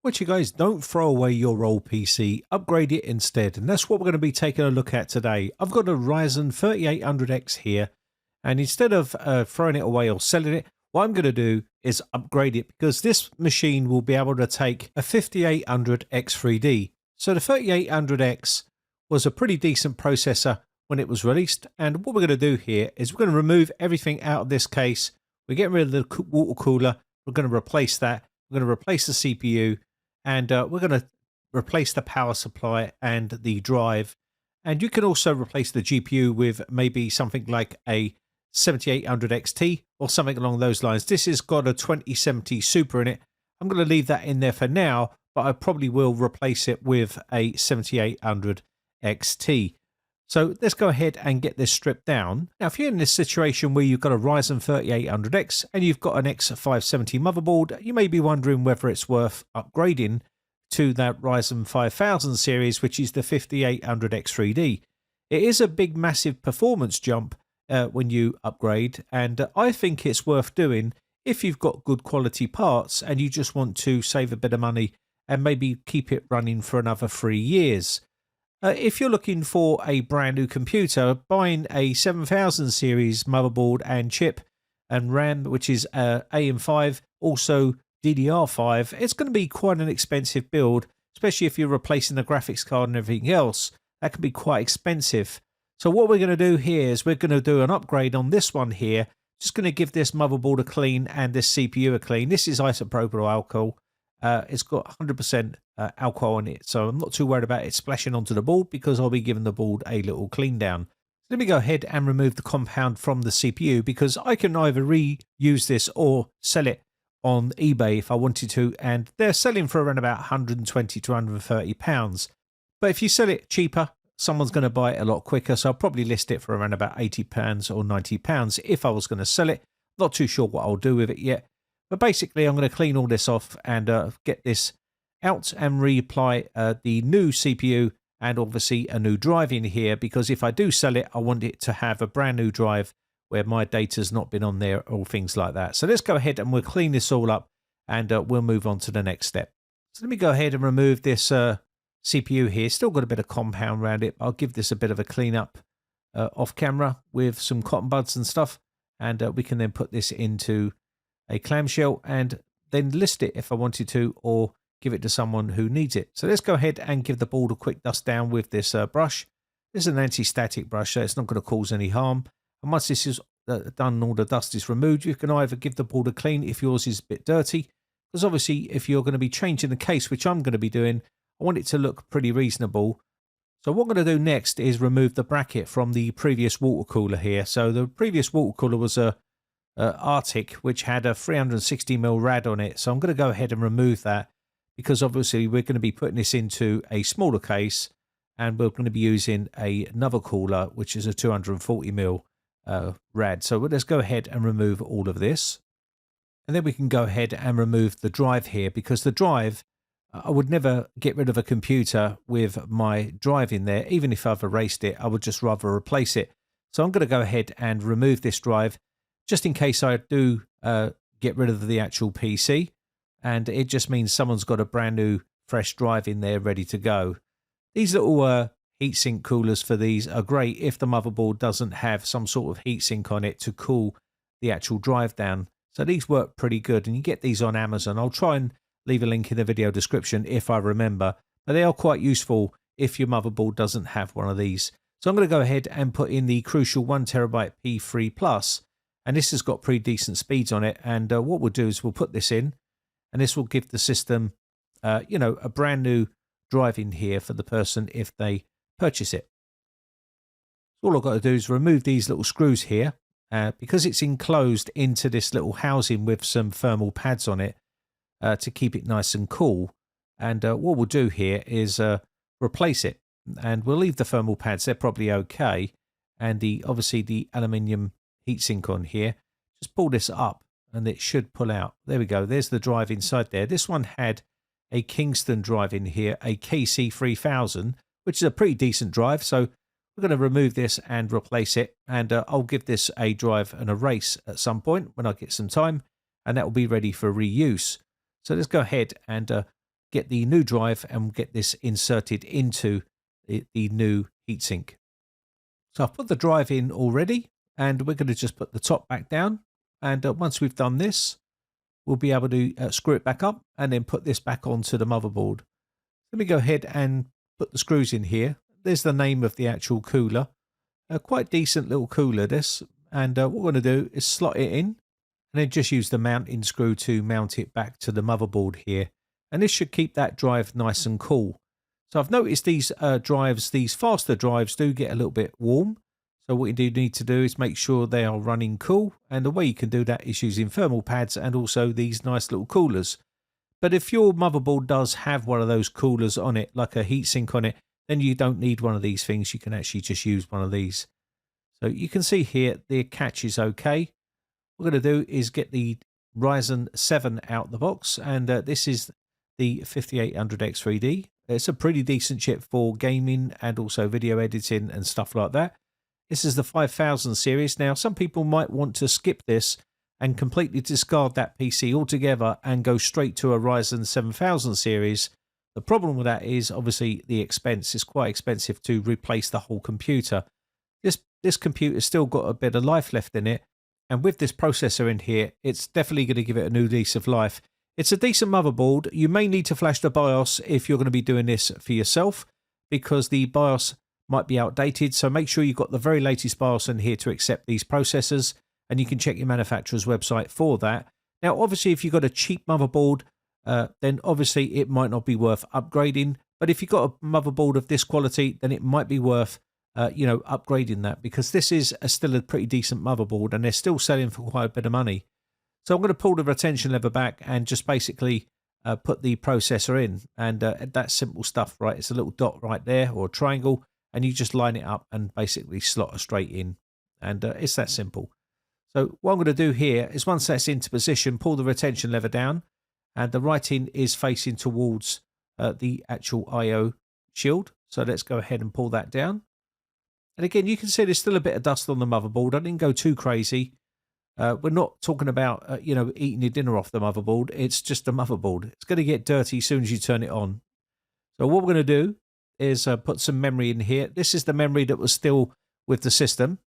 What you guys, don't throw away your old PC, upgrade it instead, and that's what we're going to be taking a look at today. I've got a Ryzen 3800X here, and instead of throwing it away or selling it, what I'm going to do is upgrade it because this machine will be able to take a 5800X3D. So the 3800X was a pretty decent processor when it was released, and what we're going to do here is we're going to remove everything out of this case. We're getting rid of the water cooler. We're going to replace that. We're going to replace the CPU. And we're going to replace the power supply and the drive. And you can also replace the GPU with maybe something like a 7800 XT or something along those lines. This has got a 2070 Super in it. I'm going to leave that in there for now, but I probably will replace it with a 7800 XT. So let's go ahead and get this stripped down. Now, if you're in this situation where you've got a Ryzen 3800X and you've got an X570 motherboard, you may be wondering whether it's worth upgrading to that Ryzen 5000 series, which is the 5800X3D. It is a big, massive performance jump when you upgrade, and I think it's worth doing if you've got good quality parts and you just want to save a bit of money and maybe keep it running for another 3 years. If you're looking for a brand new computer, buying a 7000 series motherboard and chip and RAM, which is AM5, also DDR5, it's going to be quite an expensive build, especially if you're replacing the graphics card and everything else. That can be quite expensive. So what we're going to do here is we're going to do an upgrade on this one here. Just going to give this motherboard a clean and this CPU a clean. This is isopropyl alcohol. It's got 100% alcohol in it, so I'm not too worried about it splashing onto the board because I'll be giving the board a little clean down. So let me go ahead and remove the compound from the CPU because I can either reuse this or sell it on eBay if I wanted to, and they're selling for around about 120 to 130 pounds. But if you sell it cheaper, someone's going to buy it a lot quicker, so I'll probably list it for around about 80 pounds or 90 pounds if I was going to sell it. Not too sure what I'll do with it yet. But basically, I'm going to clean all this off and get this out and reapply the new CPU and obviously a new drive in here, because if I do sell it, I want it to have a brand new drive where my data's not been on there or things like that. So let's go ahead and we'll clean this all up and we'll move on to the next step. So let me go ahead and remove this CPU here. Still got a bit of compound around it. I'll give this a bit of a clean up off camera with some cotton buds and stuff, and we can then put this into a clamshell and then list it if I wanted to, or give it to someone who needs it. So let's go ahead and give the board a quick dust down with this brush. This is an anti-static brush, so it's not going to cause any harm. And once this is done, all the dust is removed, you can either give the board a clean if yours is a bit dirty, because obviously if you're going to be changing the case, which I'm going to be doing, I want it to look pretty reasonable. So what I'm going to do next is remove the bracket from the previous water cooler here. So the previous water cooler was a Arctic, which had a 360mm rad on it. So I'm going to go ahead and remove that because obviously we're going to be putting this into a smaller case, and we're going to be using another cooler, which is a 240mm rad. So let's go ahead and remove all of this. And then we can go ahead and remove the drive here, because the drive, I would never get rid of a computer with my drive in there. Even if I've erased it, I would just rather replace it. So I'm going to go ahead and remove this drive, just in case I do get rid of the actual PC, and it just means someone's got a brand new fresh drive in there ready to go. These little heatsink coolers for these are great if the motherboard doesn't have some sort of heatsink on it to cool the actual drive down. So these work pretty good, and you get these on Amazon. I'll try and leave a link in the video description if I remember, but they are quite useful if your motherboard doesn't have one of these. So I'm going to go ahead and put in the crucial 1TB P3 Plus. And this has got pretty decent speeds on it. And what we'll do is we'll put this in, and this will give the system, a brand new drive in here for the person if they purchase it. So all I've got to do is remove these little screws here, because it's enclosed into this little housing with some thermal pads on it to keep it nice and cool. And what we'll do here is replace it, and we'll leave the thermal pads. They're probably okay. And obviously the aluminium heatsink on here, just pull this up and it should pull out. There we go. There's the drive inside there. This one had a Kingston drive in here, a KC3000, which is a pretty decent drive. So we're going to remove this and replace it. And I'll give this a drive and a race at some point when I get some time, and that will be ready for reuse. So let's go ahead and get the new drive and get this inserted into the new heatsink. So I've put the drive in already, and we're going to just put the top back down. And once we've done this, we'll be able to screw it back up and then put this back onto the motherboard. Let me go ahead and put the screws in here. There's the name of the actual cooler. A quite decent little cooler this. And what we're going to do is slot it in and then just use the mounting screw to mount it back to the motherboard here. And this should keep that drive nice and cool. So I've noticed these drives, these faster drives do get a little bit warm. So what you do need to do is make sure they are running cool. And the way you can do that is using thermal pads and also these nice little coolers. But if your motherboard does have one of those coolers on it, like a heatsink on it, then you don't need one of these things. You can actually just use one of these. So you can see here the catch is okay. What we're going to do is get the Ryzen 7 out the box. And this is the 5800X3D. It's a pretty decent chip for gaming and also video editing and stuff like that. This is the 5000 series. Now, some people might want to skip this and completely discard that PC altogether and go straight to a Ryzen 7000 series. The problem with that is obviously the expense. It's quite expensive to replace the whole computer. This computer's still got a bit of life left in it. And with this processor in here, it's definitely going to give it a new lease of life. It's a decent motherboard. You may need to flash the BIOS if you're going to be doing this for yourself, because the BIOS might be outdated. So make sure you've got the very latest BIOS in here to accept these processors, and you can check your manufacturer's website for that. Now, obviously, if you've got a cheap motherboard, then obviously it might not be worth upgrading. But if you've got a motherboard of this quality, then it might be worth upgrading that, because this is still a pretty decent motherboard and they're still selling for quite a bit of money. So I'm going to pull the retention lever back and just basically put the processor in, and that's simple stuff, right? It's a little dot right there, or a triangle, and you just line it up and basically slot it straight in, and it's that simple. So what I'm going to do here is, once that's into position, pull the retention lever down, and the writing is facing towards the actual IO shield. So let's go ahead and pull that down. And again, you can see there's still a bit of dust on the motherboard. I didn't go too crazy. We're not talking about, eating your dinner off the motherboard. It's just a motherboard. It's going to get dirty as soon as you turn it on. So what we're going to do is put some memory in here. This is the memory that was still with the system.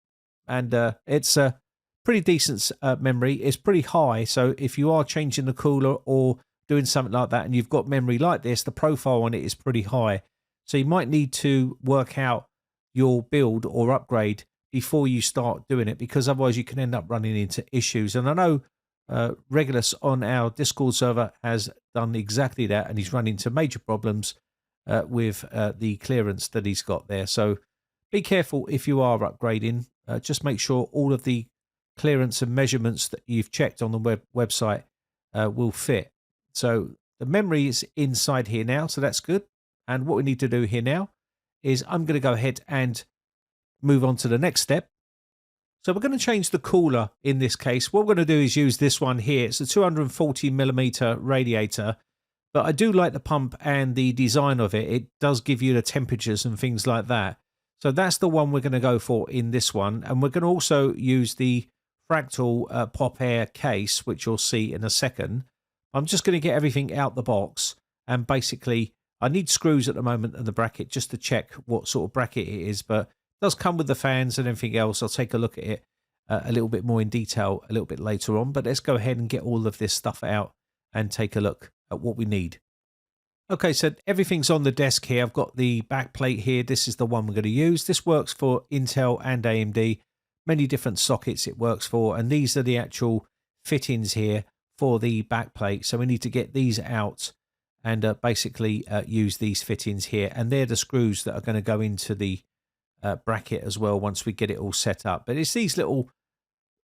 And it's a pretty decent memory. It's pretty high. So if you are changing the cooler or doing something like that and you've got memory like this, the profile on it is pretty high. So you might need to work out your build or upgrade before you start doing it, because otherwise you can end up running into issues. And I know Regulus on our Discord server has done exactly that, and he's run into major problems with the clearance that he's got there. So be careful if you are upgrading. Just make sure all of the clearance and measurements that you've checked on the website will fit. So the memory is inside here now, so that's good. And what we need to do here now is I'm going to go ahead and move on to the next step. So we're going to change the cooler in this case. What we're going to do is use this one here. It's a 240mm radiator, but I do like the pump and the design of it. It does give you the temperatures and things like that. So that's the one we're going to go for in this one. And we're going to also use the Fractal Pop Air case, which you'll see in a second. I'm just going to get everything out the box, and basically I need screws at the moment and the bracket just to check what sort of bracket it is, but it does come with the fans and everything else. I'll take a look at it a little bit more in detail a little bit later on, but let's go ahead and get all of this stuff out and take a look at what we need. Okay, so everything's on the desk here. I've got the back plate here. This is the one we're going to use. This works for Intel and AMD. Many different sockets it works for, and these are the actual fittings here for the back plate. So we need to get these out and basically use these fittings here, and they're the screws that are going to go into the bracket as well once we get it all set up. But it's these little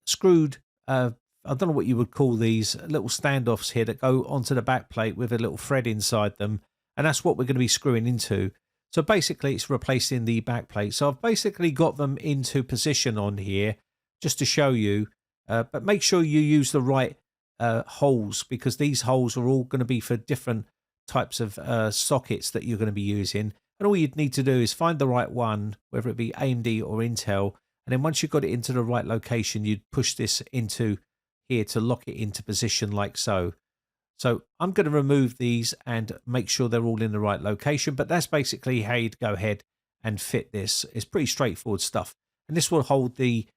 screwed, I don't know what you would call these, little standoffs here that go onto the back plate with a little thread inside them, and that's what we're going to be screwing into. So basically it's replacing the back plate. So I've basically got them into position on here just to show you, but make sure you use the right holes, because these holes are all going to be for different types of sockets that you're going to be using. And all you'd need to do is find the right one, whether it be AMD or Intel, and then once you've got it into the right location, you'd push this into here to lock it into position like so. So I'm going to remove these and make sure they're all in the right location. But that's basically how you'd go ahead and fit this. It's pretty straightforward stuff. And this will hold the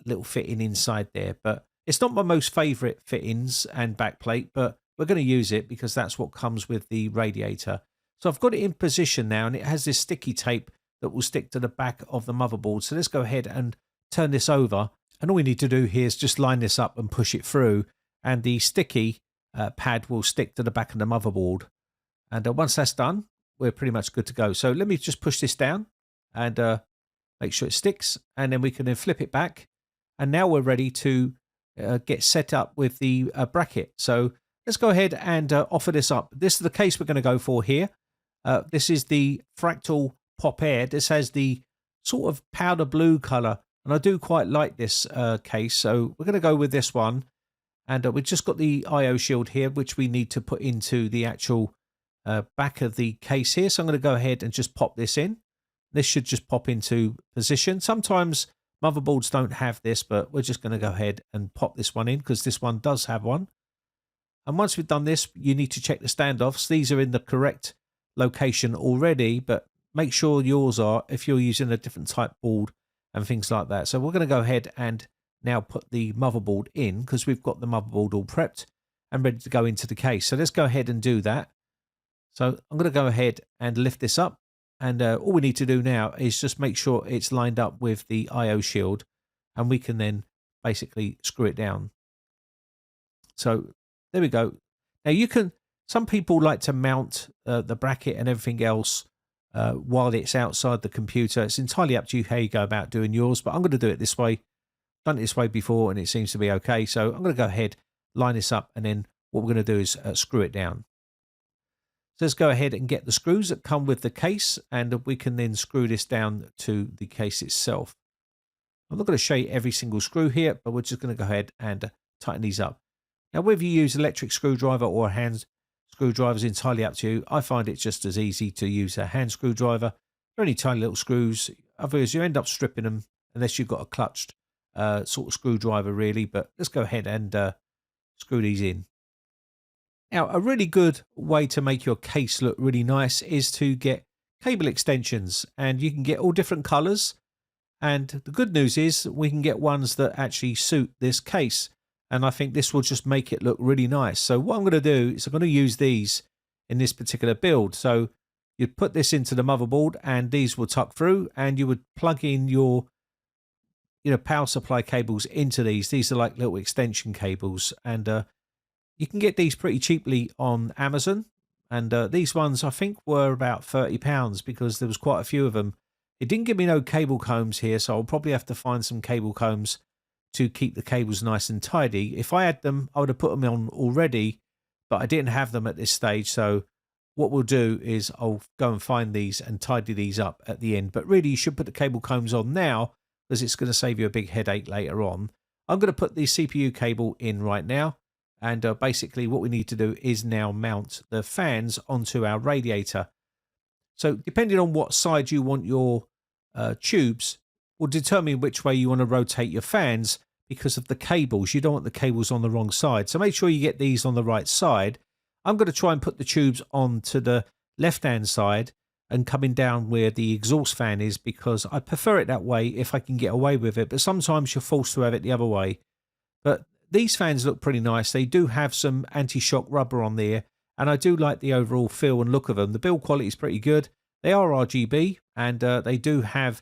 little fitting inside there. But it's not my most favorite fittings and backplate, but we're going to use it because that's what comes with the radiator. So I've got it in position now, and it has this sticky tape that will stick to the back of the motherboard. So let's go ahead and turn this over. And all we need to do here is just line this up and push it through. And the sticky pad will stick to the back of the motherboard. And once that's done, we're pretty much good to go. So let me just push this down and make sure it sticks. And then we can then flip it back. And now we're ready to get set up with the bracket. So let's go ahead and offer this up. This is the case we're going to go for here. This is the Fractal Pop Air. This has the sort of powder blue color, and I do quite like this case. So we're going to go with this one. And we've just got the IO shield here, which we need to put into the actual back of the case here. So I'm going to go ahead and just pop this in. This should just pop into position. Sometimes motherboards don't have this, but we're just going to go ahead and pop this one in because this one does have one. And once we've done this, you need to check the standoffs. These are in the correct location already, but make sure yours are if you're using a different type board and things like that. So we're going to go ahead and now put the motherboard in because we've got the motherboard all prepped and ready to go into the case. So let's go ahead and do that. So I'm going to go ahead and lift this up. And all we need to do now is just make sure it's lined up with the IO shield, and we can then basically screw it down. So there we go. Now you can, some people like to mount the bracket and everything else while it's outside the computer. It's entirely up to you how you go about doing yours, but I'm going to do it this way. Done it this way before and it seems to be okay. So I'm going to go ahead, line this up, and then what we're going to do is screw it down. So let's go ahead and get the screws that come with the case, and we can then screw this down to the case itself. I'm not going to show you every single screw here, but we're just going to go ahead and tighten these up. Now, whether you use electric screwdriver or a hand screwdriver is entirely up to you. I find it just as easy to use a hand screwdriver. They're only tiny little screws. Otherwise, you end up stripping them unless you've got a clutched sort of screwdriver, really. But let's go ahead and screw these in. Now, a really good way to make your case look really nice is to get cable extensions, and you can get all different colors. And the good news is we can get ones that actually suit this case. And I think this will just make it look really nice. So what I'm going to do is I'm going to use these in this particular build. So you'd put this into the motherboard and these will tuck through, and you would plug in your power supply cables into these. These are like little extension cables, and you can get these pretty cheaply on Amazon. And these ones I think were about £30 because there was quite a few of them. It didn't give me no cable combs here, so I'll probably have to find some cable combs to keep the cables nice and tidy. If I had them, I would have put them on already, but I didn't have them at this stage. So what we'll do is I'll go and find these and tidy these up at the end. But really, you should put the cable combs on now because it's going to save you a big headache later on. I'm going to put the CPU cable in right now. And basically what we need to do is now mount the fans onto our radiator. So depending on what side you want your tubes will determine which way you want to rotate your fans because of the cables. You don't want the cables on the wrong side. So make sure you get these on the right side. I'm going to try and put the tubes onto the left-hand side and coming down where the exhaust fan is because I prefer it that way if I can get away with it. But sometimes you're forced to have it the other way. But these fans look pretty nice. They do have some anti-shock rubber on there, and I do like the overall feel and look of them. The build quality is pretty good. They are RGB, and they do have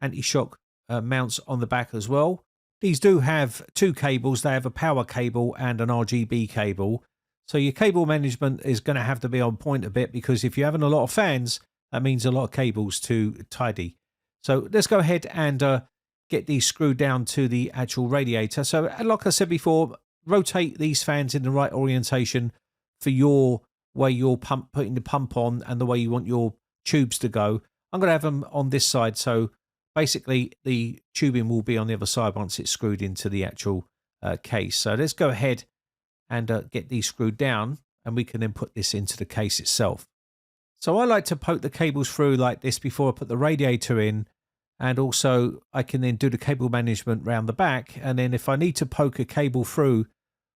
anti-shock mounts on the back as well. These do have two cables. They have a power cable and an RGB cable. So your cable management is going to have to be on point a bit because if you're having a lot of fans, that means a lot of cables to tidy. So let's go ahead and get these screwed down to the actual radiator. So like I said before, rotate these fans in the right orientation for your way you're putting the pump on and the way you want your tubes to go. I'm going to have them on this side. So basically the tubing will be on the other side once it's screwed into the actual case. So let's go ahead and get these screwed down, and we can then put this into the case itself. So I like to poke the cables through like this before I put the radiator in. And also I can then do the cable management round the back. And then if I need to poke a cable through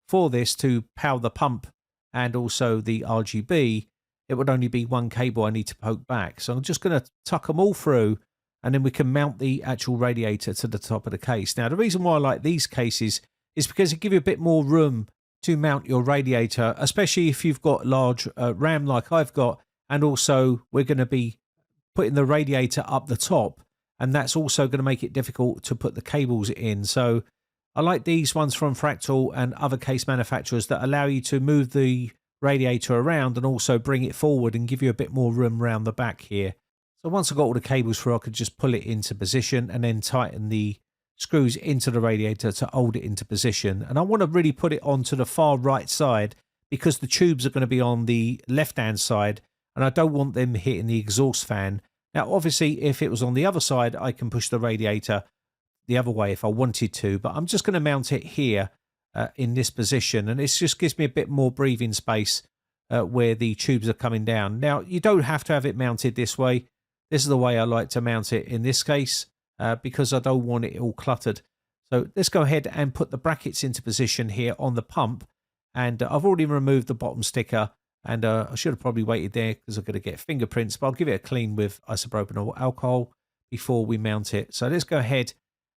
for this to power the pump and also the RGB, it would only be one cable I need to poke back. So I'm just going to tuck them all through, and then we can mount the actual radiator to the top of the case. Now, the reason why I like these cases is because it gives you a bit more room to mount your radiator, especially if you've got large RAM like I've got, and also we're going to be putting the radiator up the top, and that's also going to make it difficult to put the cables in. So I like these ones from Fractal and other case manufacturers that allow you to move the radiator around and also bring it forward and give you a bit more room around the back here. So once I got all the cables through, I could just pull it into position and then tighten the screws into the radiator to hold it into position. And I want to really put it onto the far right side because the tubes are going to be on the left hand side, and I don't want them hitting the exhaust fan. Now obviously if it was on the other side, I can push the radiator the other way if I wanted to, but I'm just going to mount it here in this position, and it just gives me a bit more breathing space where the tubes are coming down. Now you don't have to have it mounted this way. This is the way I like to mount it in this case because I don't want it all cluttered. So let's go ahead and put the brackets into position here on the pump, and I've already removed the bottom sticker, and I should have probably waited there because I'm going to get fingerprints, but I'll give it a clean with isopropyl alcohol before we mount it. So let's go ahead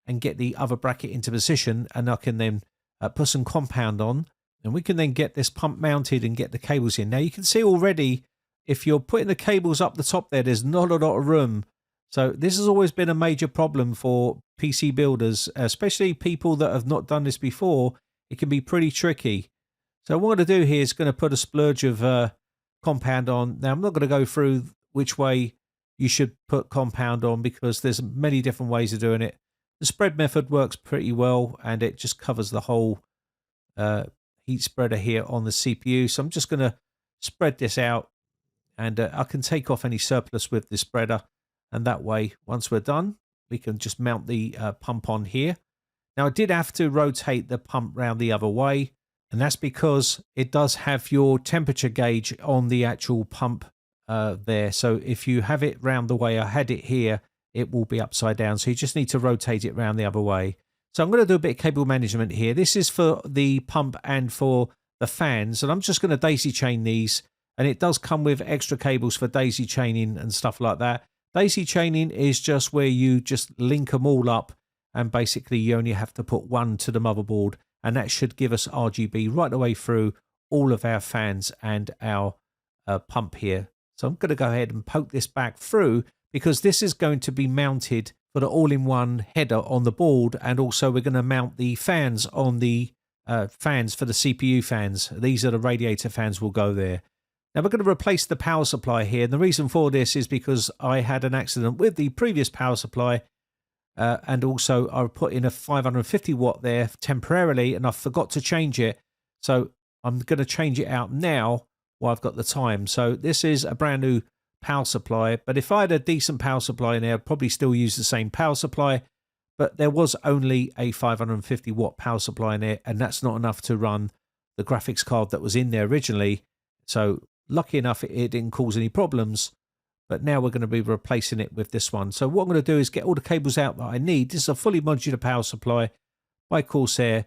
and get the other bracket into position, and I can then put some compound on, and we can then get this pump mounted and get the cables in. Now you can see already, if you're putting the cables up the top there, there's not a lot of room. So this has always been a major problem for PC builders, especially people that have not done this before. It can be pretty tricky. So what I'm going to do here is going to put a splurge of compound on. Now I'm not going to go through which way you should put compound on because there's many different ways of doing it. The spread method works pretty well, and it just covers the whole heat spreader here on the CPU. So I'm just going to spread this out, and I can take off any surplus with the spreader, and that way once we're done we can just mount the pump on here. Now I did have to rotate the pump round the other way, and that's because it does have your temperature gauge on the actual pump there. So if you have it round the way I had it here, it will be upside down, so you just need to rotate it round the other way. So I'm going to do a bit of cable management here. This is for the pump and for the fans, and I'm just going to daisy chain these, and it does come with extra cables for daisy chaining and stuff like that. Daisy chaining is just where you just link them all up, and basically you only have to put one to the motherboard, and that should give us RGB right the way through all of our fans and our pump here. So I'm going to go ahead and poke this back through, because this is going to be mounted for the all-in-one header on the board, and also we're going to mount the fans on the fans for the CPU fans. These are the radiator fans will go there. Now we're going to replace the power supply here, and the reason for this is because I had an accident with the previous power supply, and also I put in a 550 watt there temporarily, and I forgot to change it. So I'm going to change it out now while I've got the time. So this is a brand new power supply, but if I had a decent power supply in there, I'd probably still use the same power supply, but there was only a 550 watt power supply in there, and that's not enough to run the graphics card that was in there originally. So lucky enough it didn't cause any problems, but now we're going to be replacing it with this one. So what I'm going to do is get all the cables out that I need. This is a fully modular power supply by Corsair.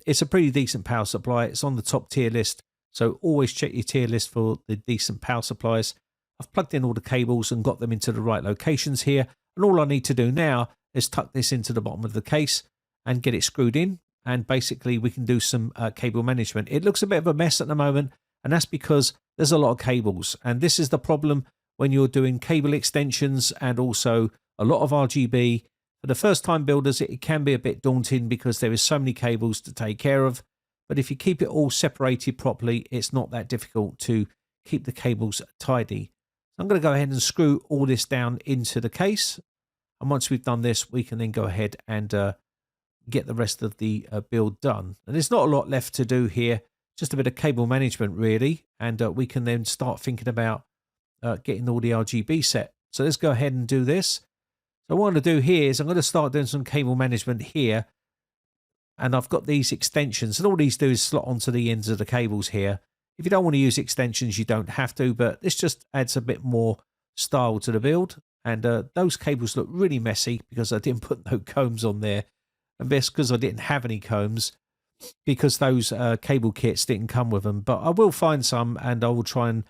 It's a pretty decent power supply. It's on the top tier list, so always check your tier list for the decent power supplies. I've plugged in all the cables and got them into the right locations here, and all I need to do now is tuck this into the bottom of the case and get it screwed in, and basically we can do some cable management. It looks a bit of a mess at the moment, and that's because there's a lot of cables, and this is the problem when you're doing cable extensions and also a lot of RGB. For the first time builders, it can be a bit daunting because there is so many cables to take care of, but if you keep it all separated properly, it's not that difficult to keep the cables tidy. So I'm going to go ahead and screw all this down into the case, and once we've done this, we can then go ahead and get the rest of the build done. And there's not a lot left to do here, just a bit of cable management really, and we can then start thinking about getting all the RGB set. So let's go ahead and do this. So what I'm going to do here is I'm going to start doing some cable management here, and I've got these extensions, and all these do is slot onto the ends of the cables here. If you don't want to use extensions, you don't have to, but this just adds a bit more style to the build. And those cables look really messy because I didn't put no combs on there, and that's because I didn't have any combs. because those cable kits didn't come with them. But I will find some and I will try and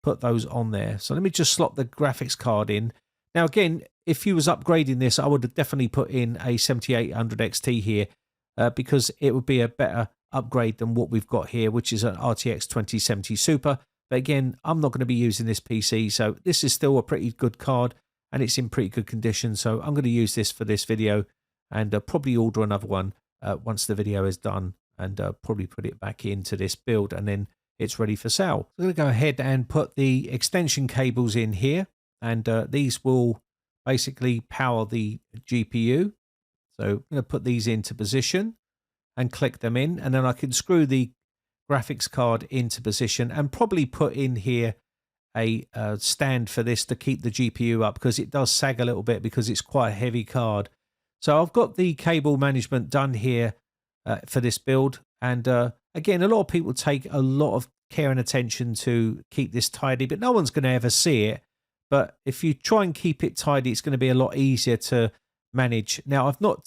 put those on there. So let me just slot the graphics card in. Now again, if you was upgrading this, I would have definitely put in a 7800 XT here because it would be a better upgrade than what we've got here, which is an RTX 2070 Super. But again, I'm not going to be using this PC, so this is still a pretty good card and it's in pretty good condition. So I'm going to use this for this video and probably order another one once the video is done, and probably put it back into this build and then it's ready for sale. I'm going to go ahead and put the extension cables in here, and these will basically power the GPU. So I'm going to put these into position and click them in, and then I can screw the graphics card into position and probably put in here a stand for this to keep the GPU up, because it does sag a little bit because it's quite a heavy card. So I've got the cable management done here for this build, and again, a lot of people take a lot of care and attention to keep this tidy, but no one's going to ever see it. But if you try and keep it tidy, it's going to be a lot easier to manage. Now, I've not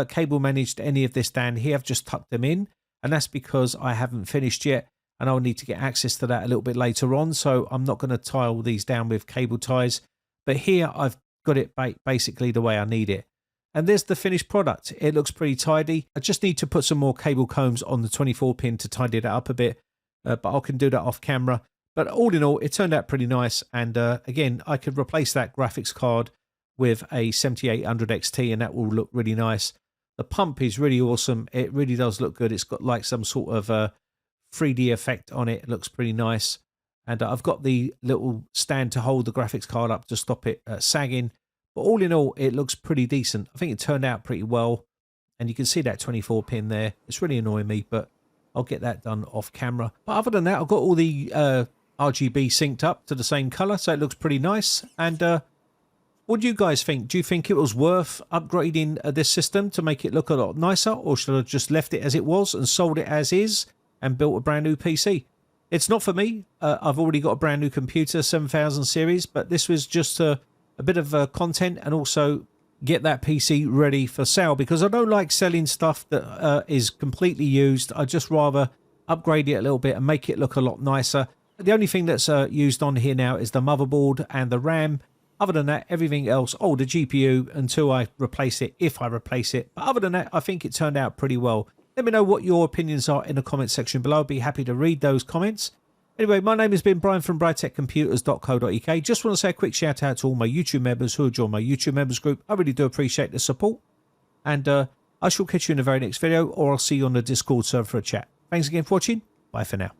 cable managed any of this down here. I've just tucked them in, and that's because I haven't finished yet, and I'll need to get access to that a little bit later on. So I'm not going to tie all these down with cable ties. But here I've got it basically the way I need it. And there's the finished product. It looks pretty tidy. I just need to put some more cable combs on the 24 pin to tidy that up a bit, but I can do that off camera. But all in all, it turned out pretty nice. And again, I could replace that graphics card with a 7800 XT and that will look really nice. The pump is really awesome. It really does look good. It's got like some sort of 3D effect on it. It looks pretty nice. And I've got the little stand to hold the graphics card up to stop it sagging. But all in all, it looks pretty decent. I think it turned out pretty well. And you can see that 24 pin there. It's really annoying me, but I'll get that done off camera. But other than that, I've got all the RGB synced up to the same color, so it looks pretty nice. And what do you guys think? Do you think it was worth upgrading this system to make it look a lot nicer, or should I have just left it as it was and sold it as is and built a brand new PC? It's not for me. I've already got a brand new computer, 7000 series, but this was just a bit of content and also get that PC ready for sale, because I don't like selling stuff that is completely used. I'd just rather upgrade it a little bit and make it look a lot nicer. The only thing that's used on here now is the motherboard and the RAM. Other than that, everything else, the GPU until I replace it, if I replace it. But other than that, I think it turned out pretty well. Let me know what your opinions are in the comment section below. I'd be happy to read those comments. Anyway, my name has been Brian from briteccomputers.co.uk. Just want to say a quick shout out to all my YouTube members who have joined my YouTube members group. I really do appreciate the support. And I shall catch you in the very next video, or I'll see you on the Discord server for a chat. Thanks again for watching. Bye for now.